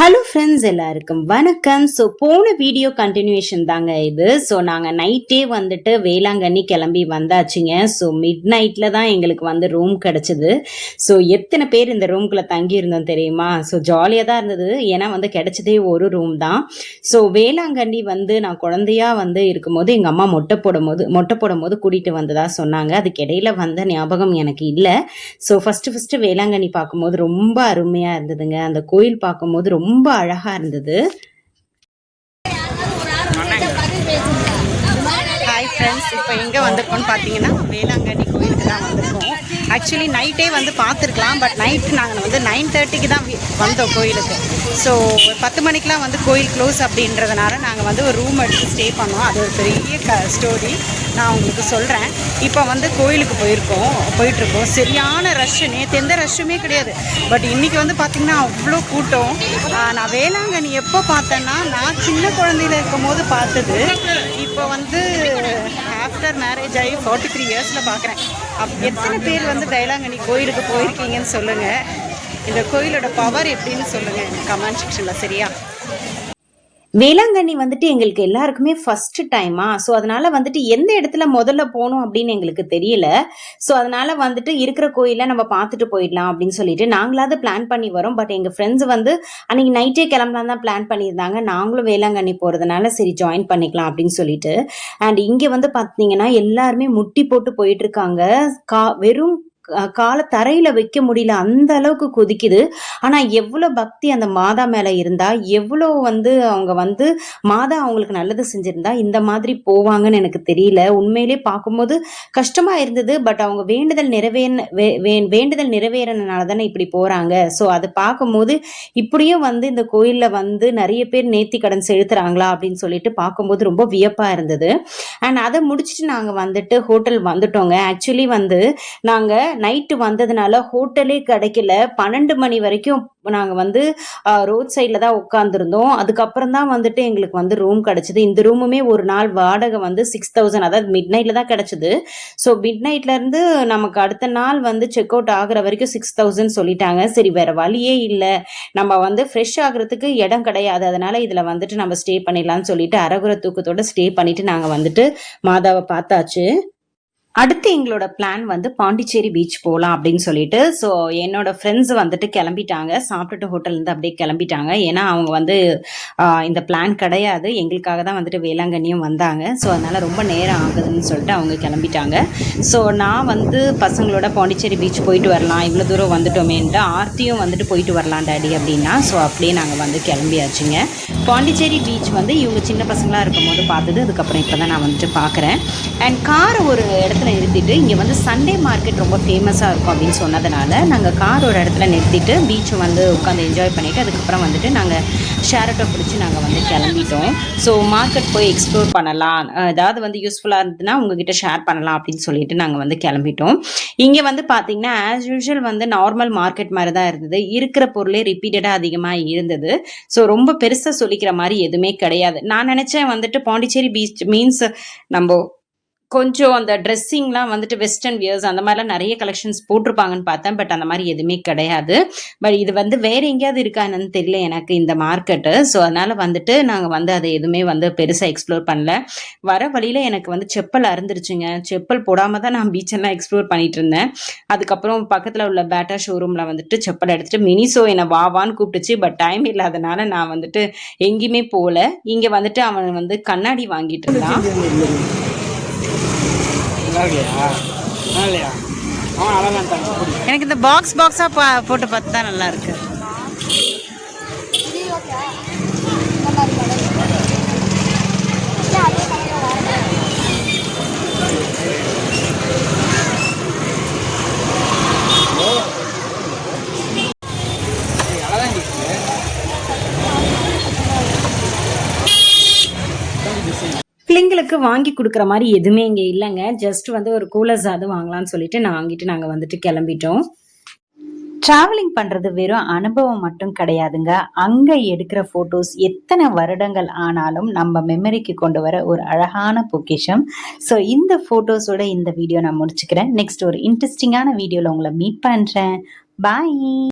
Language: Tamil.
ஹலோ ஃப்ரெண்ட்ஸ், எல்லாருக்கும் வணக்கம். ஸோ போன வீடியோ கண்டினியூஷன் தாங்க இது. ஸோ நாங்கள் நைட்டே வந்துட்டு வேளாங்கண்ணி கிளம்பி வந்தாச்சுங்க. ஸோ மிட் நைட்டில் தான் எங்களுக்கு வந்து ரூம் கிடச்சிது. ஸோ எத்தனை பேர் இந்த ரூம்குள்ளே தங்கி இருந்தோம் தெரியுமா? ஸோ ஜாலியாக தான் இருந்தது. ஏன்னா வந்து கிடச்சதே ஒரு ரூம் தான். ஸோ வேளாங்கண்ணி வந்து நான் குழந்தையா வந்து இருக்கும்போது எங்கள் அம்மா மொட்டை போடும்போது கூட்டிகிட்டு வந்ததா சொன்னாங்க. அதுக்கு இடையில வந்த ஞாபகம் எனக்கு இல்லை. ஸோ ஃபஸ்ட்டு வேளாங்கண்ணி பார்க்கும்போது ரொம்ப அருமையாக இருந்ததுங்க. அந்த கோயில் பார்க்கும்போது ரொம்ப அழகா இருந்தது. ஹாய் ஃப்ரெண்ட்ஸ், இப்போ எங்கே வந்திருக்கோம்னு பார்த்தீங்கன்னா வேளாங்கண்ணி கோயிலுக்கு தான் வந்திருக்கோம். ஆக்சுவலி நைட்டே வந்து பார்த்துருக்கலாம், பட் நைட்டு நாங்கள் வந்து 9:30க்கு தான் வந்தோம் கோயிலுக்கு. ஸோ 10 மணிக்கெலாம் வந்து கோயில் க்ளோஸ் அப்படின்றதுனால நாங்கள் வந்து ஒரு ரூம் எடுத்து ஸ்டே பண்ணோம். அது ஒரு பெரிய ஸ்டோரி நான் உங்களுக்கு சொல்கிறேன். இப்போ வந்து கோயிலுக்கு போயிட்டுருக்கோம். சரியான ரஷ்ஷு. நேற்று எந்த ரஷ்ஷுமே கிடையாது, பட் இன்றைக்கி வந்து பார்த்திங்கன்னா அவ்வளோ கூட்டம். நான் வேளாங்கண்ணி எப்போ பார்த்தேன்னா நான் சின்ன குழந்தையில் இருக்கும் போது பார்த்தது. இப்போ வந்து ஆஃப்டர் மேரேஜ் ஆகி 43 இயர்ஸில் பார்க்குறேன். எத்தனை பேர் வந்து வேளாங்கண்ணி கோயிலுக்கு போயிருக்கீங்கன்னு சொல்லுங்கள். இந்த கோயிலோட பவர் எப்படின்னு சொல்லுங்கள் எனக்கு கமெண்ட் செக்ஷனில். சரியா? வேளாங்கண்ணி வந்துட்டு எங்களுக்கு எல்லாருக்குமே ஃபர்ஸ்ட் டைமா. ஸோ அதனால வந்துட்டு எந்த இடத்துல முதல்ல போகணும் அப்படின்னு எங்களுக்கு தெரியல. ஸோ அதனால வந்துட்டு இருக்கிற கோயிலை நம்ம பார்த்துட்டு போயிடலாம் அப்படின்னு சொல்லிட்டு நாங்களாவது பிளான் பண்ணி வரோம். பட் எங்கள் ஃப்ரெண்ட்ஸ் வந்து அன்னைக்கு நைட்டே கிளம்பலாம் தான் பிளான் பண்ணியிருந்தாங்க. நாங்களும் வேளாங்கண்ணி போகிறதுனால சரி ஜாயின் பண்ணிக்கலாம் அப்படின்னு சொல்லிட்டு. அண்ட் இங்கே வந்து பார்த்தீங்கன்னா எல்லாருமே முட்டி போட்டு போயிட்டு இருக்காங்க. வெறும் காலை தரையில வைக்க முடியல, அந்த அளவுக்கு கொதிக்குது. ஆனா எவ்வளவு பக்தி அந்த மாதா மேல இருந்தா, எவ்வளவு வந்து அவங்க வந்து மாதா அவங்களுக்கு நல்லது செஞ்சிருந்தா இந்த மாதிரி போவாங்கன்னு எனக்கு தெரியல. உண்மையிலே பார்க்கும்போது கஷ்டமா இருந்தது. பட் அவங்க வேண்டுதல் நிறைவேறனால தானே இப்படி போறாங்க. ஸோ அதை பார்க்கும்போது இப்படியும் வந்து இந்த கோயில்ல வந்து நிறைய பேர் நேர்த்தி கடன் செலுத்துறாங்களா அப்படின்னு சொல்லிட்டு பார்க்கும்போது ரொம்ப வியப்பா இருந்தது. அண்ட் அதை முடிச்சுட்டு நாங்க வந்துட்டு ஹோட்டல் வந்துட்டோங்க. ஆக்சுவலி வந்து நாங்க நைட்டு வந்ததுனால ஹோட்டலே கிடைக்கல. 12 மணி வரைக்கும் நாங்கள் வந்து ரோட் சைடில் தான் உட்காந்துருந்தோம். அதுக்கப்புறம் தான் வந்துட்டு எங்களுக்கு வந்து ரூம் கிடச்சிது. இந்த ரூமுமே ஒரு நாள் வாடகை வந்து 6000, அதாவது மிட் நைட்டில் தான் கிடச்சிது. ஸோ மிட் நைட்லேருந்து நமக்கு அடுத்த நாள் வந்து செக் அவுட் ஆகிற வரைக்கும் 6000 சொல்லிட்டாங்க. சரி, வேறு வழியே இல்லை, நம்ம வந்து ஃப்ரெஷ் ஆகுறதுக்கு இடம் கிடையாது, அதனால் இதில் வந்துட்டு நம்ம ஸ்டே பண்ணிடலாம்னு சொல்லிட்டு அரைகுறை தூக்கத்தோடு ஸ்டே பண்ணிவிட்டு நாங்கள் வந்துட்டு மாதாவை பார்த்தாச்சு. அடுத்து எங்களோட பிளான் வந்து பாண்டிச்சேரி பீச் போகலாம் அப்படின்னு சொல்லிட்டு. ஸோ என்னோட ஃப்ரெண்ட்ஸ் வந்துட்டு கிளம்பிட்டாங்க. சாப்பிட்டுட்டு ஹோட்டல்லேருந்து அப்படியே கிளம்பிட்டாங்க. ஏன்னா அவங்க வந்து இந்த பிளான் கிடையாது, எங்களுக்காக தான் வந்துட்டு வேளாங்கண்ணியும் வந்தாங்க. ஸோ அதனால் ரொம்ப நேரம் ஆகுதுன்னு சொல்லிட்டு அவங்க கிளம்பிட்டாங்க. ஸோ நான் வந்து பசங்களோட பாண்டிச்சேரி பீச் போயிட்டு வரலாம், இவ்வளோ தூரம் வந்துட்டோமேன்ட்டு ஆர்த்தியும் வந்துட்டு போயிட்டு வரலாம் டாடி அப்படின்னா. ஸோ அப்படியே நாங்கள் வந்து கிளம்பியாச்சுங்க. பாண்டிச்சேரி பீச் வந்து இவங்க சின்ன பசங்களாக இருக்கும் போது பார்த்தது. அதுக்கப்புறம் இப்போ தான் நான் வந்துட்டு பார்க்குறேன். அண்ட் கார் ஒரு இடத்துல நிறுத்திட்டு, இங்கே வந்து சண்டே மார்க்கெட் ரொம்ப ஃபேமஸாக இருக்கும் அப்படின்னு சொன்னதுனால நாங்கள் கார் ஒரு இடத்துல நிறுத்திட்டு பீச்சை வந்து உட்காந்து என்ஜாய் பண்ணிவிட்டு அதுக்கப்புறம் வந்துட்டு நாங்கள் ஷேர் ஆட்டோ பிடிச்சி நாங்கள் வந்து கிளம்பிட்டோம். ஸோ மார்க்கெட் போய் எக்ஸ்ப்ளோர் பண்ணலாம், ஏதாவது வந்து யூஸ்ஃபுல்லாக இருந்ததுன்னா உங்ககிட்ட ஷேர் பண்ணலாம் அப்படின்னு சொல்லிட்டு நாங்கள் வந்து கிளம்பிட்டோம். இங்கே வந்து பார்த்தீங்கன்னா ஆஸ் யூஷுவல் வந்து நார்மல் மார்க்கெட் மாதிரி தான் இருந்தது. இருக்கிற பொருளே ரிப்பீட்டடாக அதிகமாக இருந்தது. ஸோ ரொம்ப பெருசாக சொல்லிக்கிற மாதிரி எதுவுமே கிடையாது. நான் நினச்சேன் வந்துட்டு பாண்டிச்சேரி பீச் மீன்ஸ் நம்ம கொஞ்சம் அந்த ட்ரெஸ்ஸிங்லாம் வந்துட்டு வெஸ்டர்ன் வியர்ஸ் அந்த மாதிரிலாம் நிறைய கலெக்ஷன்ஸ் போட்டிருப்பாங்கன்னு பார்த்தேன். பட் அந்த மாதிரி எதுவுமே கிடையாது. பட் இது வந்து வேறு எங்கேயாவது இருக்கான்னு தெரியல எனக்கு இந்த மார்க்கெட்டு. ஸோ அதனால் வந்துட்டு நாங்கள் வந்து அதை எதுவுமே வந்து பெருசாக எக்ஸ்ப்ளோர் பண்ணல. வர வழியில் எனக்கு வந்து செப்பல் அறுந்துருச்சுங்க. செப்பல் போடாமல் தான் நான் பீச்செல்லாம் எக்ஸ்ப்ளோர் பண்ணிட்டு இருந்தேன். அதுக்கப்புறம் பக்கத்தில் உள்ள பேட்டா ஷோரூமில் வந்துட்டு செப்பல் எடுத்துகிட்டு மினிசோ என்னை வான்னு கூப்பிட்டுச்சு. பட் டைம் இல்லாதனால நான் வந்துட்டு எங்கேயுமே போகல. இங்கே வந்துட்டு அவன் வந்து கண்ணாடி வாங்கிட்டு இருந்தான். எனக்கு இந்த பாக்ஸா போட்டு பார்த்து தான் நல்லா இருக்கு. பிள்ளைங்களுக்கு வாங்கி கொடுக்குற மாதிரி எதுவுமே இங்கே இல்லைங்க. ஜஸ்ட் வந்து ஒரு கூலர்ஸ் அது வாங்கலாம்னு சொல்லிட்டு வாங்கிட்டு நாங்கள் வந்துட்டு கிளம்பிட்டோம். டிராவலிங் பண்ணுறது வெறும் அனுபவம் மட்டும் கிடையாதுங்க. அங்கே எடுக்கிற ஃபோட்டோஸ் எத்தனை வருடங்கள் ஆனாலும் நம்ம மெமரிக்கு கொண்டு வர ஒரு அழகான பொக்கிஷம். ஸோ இந்த ஃபோட்டோஸோட இந்த வீடியோ நான் முடிச்சுக்கிறேன். நெக்ஸ்ட் ஒரு இன்ட்ரெஸ்டிங்கான வீடியோவில் உங்களை மீட் பண்ணுறேன். பாய்.